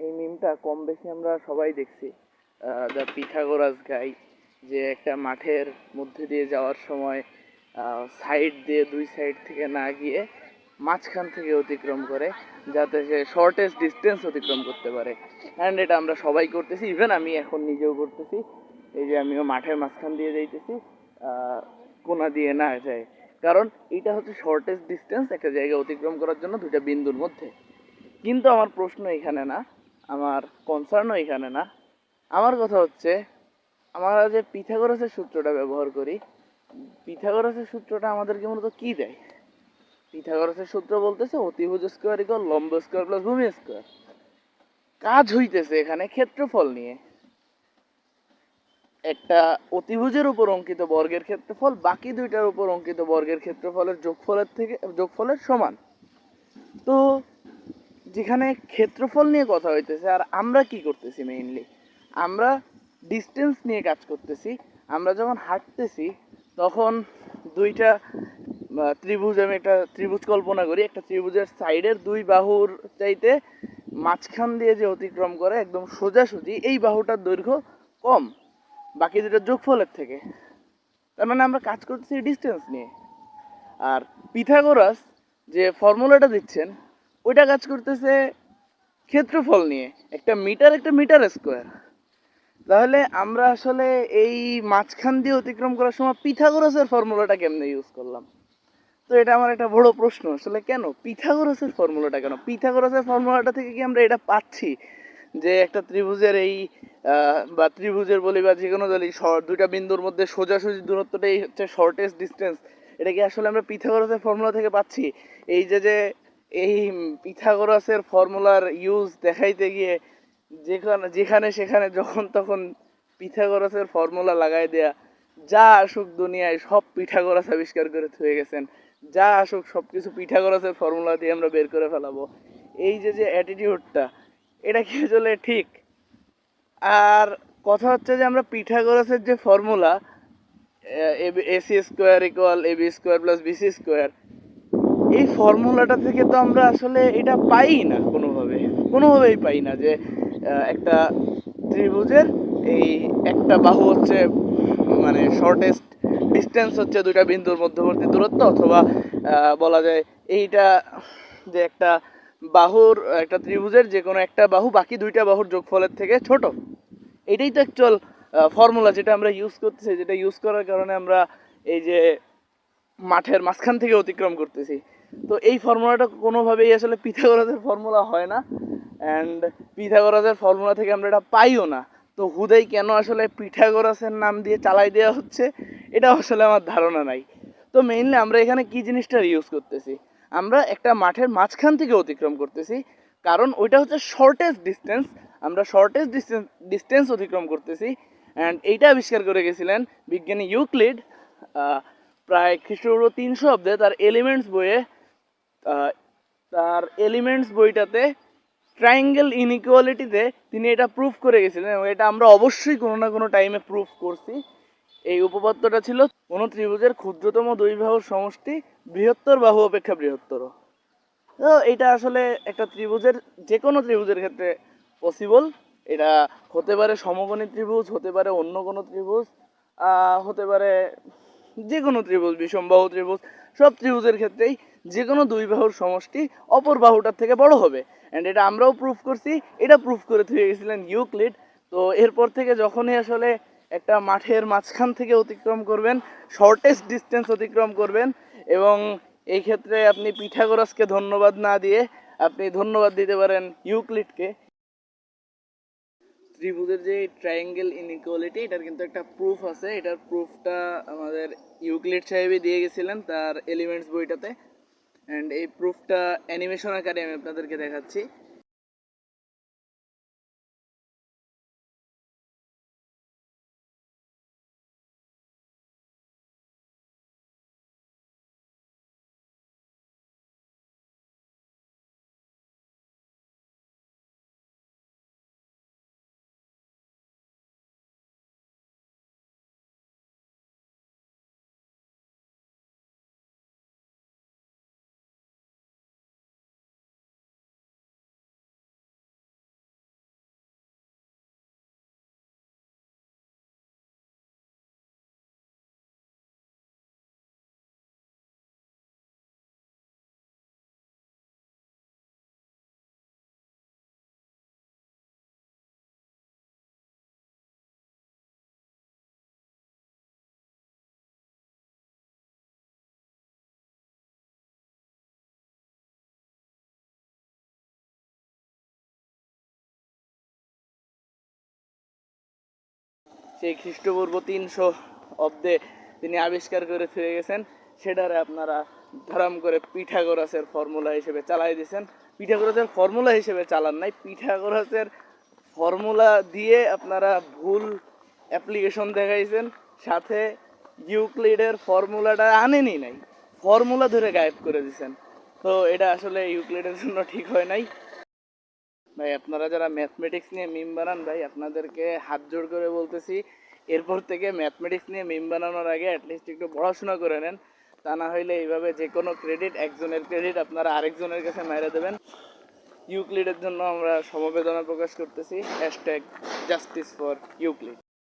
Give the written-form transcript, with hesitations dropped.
এই মিমটা কম বেশি আমরা সবাই দেখছি। দ্য পিথাগোরাস গাই, যে একটা মাঠের মধ্যে দিয়ে যাওয়ার সময় সাইড দিয়ে দুই সাইড থেকে না গিয়ে মাঝখান থেকে অতিক্রম করে, যাতে সে শর্টেস্ট ডিস্টেন্স অতিক্রম করতে পারে। অ্যান্ড এটা আমরা সবাই করতেছি, ইভেন আমি এখন নিজেও করতেছি। এই যে আমিও মাঠের মাঝখান দিয়ে যাইতেছি, কোনা দিয়ে না যায়, কারণ এটা হচ্ছে শর্টেস্ট ডিস্টেন্স একটা জায়গা অতিক্রম করার জন্য দুইটা বিন্দুর মধ্যে। কিন্তু আমার প্রশ্ন এখানে না, আমার কনসার্নও এখানে না। আমার কথা হচ্ছে, আমরা যে পিথাগোরাসের সূত্রটা ব্যবহার করি, পিথাগোরাসের সূত্রটা আমাদেরকে মূলত কি দেয়? পিথাগোরাসের সূত্র বলতেছে অতিভুজ স্কোয়ার ইকুয়াল লম্ব স্কোয়ার প্লাস ভূমি স্কোয়ার। কাজ হইতেছে এখানে ক্ষেত্রফল নিয়ে। একটা অতিভুজের উপর অঙ্কিত বর্গের ক্ষেত্রফল বাকি দুইটার উপর অঙ্কিত বর্গের ক্ষেত্রফলের যোগফলের সমান। তো যেখানে ক্ষেত্রফল নিয়ে কথা হইতেছে, আর আমরা কি করতেছি মেইনলি, আমরা ডিস্টেন্স নিয়ে কাজ করতেছি। আমরা যখন হাঁটতেছি তখন দুইটা ত্রিভুজ, আমি একটা ত্রিভুজ কল্পনা করি, একটা ত্রিভুজের সাইডের দুই বাহুর চাইতে মাঝখান দিয়ে যে অতিক্রম করে একদম সোজাসুজি, এই বাহুটার দৈর্ঘ্য কম বাকি দুটার যোগফলের থেকে। তার মানে আমরা কাজ করতেছি ডিস্টেন্স নিয়ে। আর পিথাগোরাস যে ফর্মুলাটা দিচ্ছেন, ওইটা কাজ করতেছে ক্ষেত্রফল নিয়ে, একটা মিটার স্কোয়ার। তাহলে আমরা আসলে এই মাঝখান দিয়ে অতিক্রম করার সময় পিথাগোরাসের ফর্মুলাটা কেমনে ইউজ করলাম? তো এটা আমার একটা বড় প্রশ্ন, আসলে কেন পিথাগোরাসের ফর্মুলাটা, কেন পিথাগোরাসের ফর্মুলাটা থেকে কি আমরা এটা পাচ্ছি যে একটা ত্রিভুজের এই বা ত্রিভুজের বলি বা যে কোনো বলি দুইটা বিন্দুর মধ্যে সোজাসুজি দূরত্বটাই হচ্ছে শর্টেস্ট ডিস্টেন্স? এটা কি আসলে আমরা পিথাগোরাসের ফর্মুলা থেকে পাচ্ছি? এই যে এই পিথাগোরাসের ফর্মুলার ইউজ দেখাইতে গিয়ে যেখানে সেখানে যখন তখন পিথাগোরাসের ফর্মুলা লাগাই দেয়া, যা আসুক দুনিয়ায় সব পিথাগোরাস আবিষ্কার করে থুয়ে গেছেন, যা আসুক সব কিছু পিথাগোরাসের ফর্মুলা দিয়ে আমরা বের করে ফেলাবো, এই যে অ্যাটিটিউডটা, এটা কি আসলে ঠিক? আর কথা হচ্ছে যে আমরা পিথাগোরাসের যে formula AC square equal AB square plus BC square, এই ফর্মুলাটা থেকে তো আমরা আসলে এটা পাই না, কোনোভাবেই পাই না যে একটা ত্রিভুজের এই একটা বাহু হচ্ছে মানে শর্টেস্ট ডিস্টেন্স হচ্ছে দুইটা বিন্দুর মধ্যবর্তী দূরত্ব, অথবা বলা যায় এইটা যে একটা বাহুর, একটা ত্রিভুজের যে কোনো একটা বাহু বাকি দুইটা বাহুর যোগফলের থেকে ছোট। এটাই তো অ্যাকচুয়াল ফর্মুলা যেটা আমরা ইউজ করতেছি, যেটা ইউজ করার কারণে আমরা এই যে মাঠের মাঝখান থেকে অতিক্রম করতেছি। তো এই ফর্মুলাটা কোনোভাবেই আসলে পিথাগোরাসের ফর্মুলা হয় না, অ্যান্ড পিথাগোরাসের ফর্মুলা থেকে আমরা এটা পাইও না। তো হুদাই কেন আসলে পিথাগোরাসের নাম দিয়ে চালাই দেওয়া হচ্ছে, এটা আসলে আমার ধারণা নাই। তো মেইনলি আমরা এখানে কি জিনিসটা ইউজ করতেছি, আমরা একটা মাঠের মাঝখান থেকে অতিক্রম করতেছি, কারণ ওইটা হচ্ছে শর্টেস্ট ডিস্টেন্স। আমরা শর্টেস্ট ডিস্টেন্স অতিক্রম করতেছি, অ্যান্ড এইটা আবিষ্কার করে গেছিলেন বিজ্ঞানী ইউক্লিড প্রায় খ্রিস্টপূর্ব 300 অব্দে তার এলিমেন্টস বইটাতে ট্রায়াঙ্গেল ইনইকুয়ালিটিতে তিনি এটা প্রুফ করে গেছিলেন, এবং এটা আমরা অবশ্যই কোনো না কোনো টাইমে প্রুফ করছি। এই উপপাদ্যটা ছিল কোনো ত্রিভুজের ক্ষুদ্রতম দুই বাহুর সমষ্টি বৃহত্তর বাহু অপেক্ষা বৃহত্তর। তো এটা আসলে একটা ত্রিভুজের, যে কোনো ত্রিভুজের ক্ষেত্রে পসিবল। এটা হতে পারে সমকোণী ত্রিভুজ, হতে পারে অন্য কোনো ত্রিভুজ, হতে পারে যে কোনো ত্রিভুজ, বিষমবাহু ত্রিভুজ, সব ত্রিভুজের ক্ষেত্রেই যে কোনো দুই বাহুর সমষ্টি অপর বাহুটার থেকে বড় হবে। অ্যান্ড এটা আমরাও প্রুফ করছি, এটা প্রুফ করে থুয়ে গেছিলেন ইউক্লিড। তো এরপর থেকে যখনই আসলে একটা মাঠের মাঝখান থেকে অতিক্রম করবেন, শর্টেস্ট ডিস্টেন্স অতিক্রম করবেন, এবং এই ক্ষেত্রে আপনি পিথাগোরাসকে ধন্যবাদ না দিয়ে আপনি ধন্যবাদ দিতে পারেন ইউক্লিডকে। ত্রিভুজের যে ট্রায়াঙ্গেল ইনইকুয়ালিটি, এটার কিন্তু একটা প্রুফ আছে। এটার প্রুফটা আমাদের ইউক্লিড সাহেবই দিয়ে গেছিলেন তার এলিমেন্টস বইটাতে, অ্যান্ড এই প্রুফটা অ্যানিমেশন আকারে আমি আপনাদেরকে দেখাচ্ছি। সেই খ্রিস্টপূর্ব 300 অব্দে তিনি আবিষ্কার করে ফিরে গেছেন, সেটারে আপনারা ধরাম করে পিথাগোরাসের ফর্মুলা হিসেবে চালাই দিয়েছেন। পিথাগোরাসের ফর্মুলা হিসেবে চালান নাই, পিথাগোরাসের ফর্মুলা দিয়ে আপনারা ভুল অ্যাপ্লিকেশন দেখাইছেন, সাথে ইউক্লিডের ফর্মুলাটা আনেনি নাই, ফর্মুলা ধরে গায়েব করে দিয়েছেন। তো এটা আসলে ইউক্লিডের জন্য ঠিক হয় নাই। ভাই আপনারা যারা ম্যাথমেটিক্স নিয়ে মিম বানান, ভাই আপনাদেরকে হাত জোড় করে বলতেছি, এরপর থেকে ম্যাথমেটিক্স নিয়ে মিম বানানোর আগে অ্যাটলিস্ট একটু পড়াশোনা করে নেন। তা না হইলে এইভাবে যে কোনো ক্রেডিট, একজনের ক্রেডিট আপনারা আরেকজনের কাছে মেরে দেবেন। ইউক্লিডের জন্য আমরা সমবেদনা প্রকাশ করতেছি। #Justice for Euclid.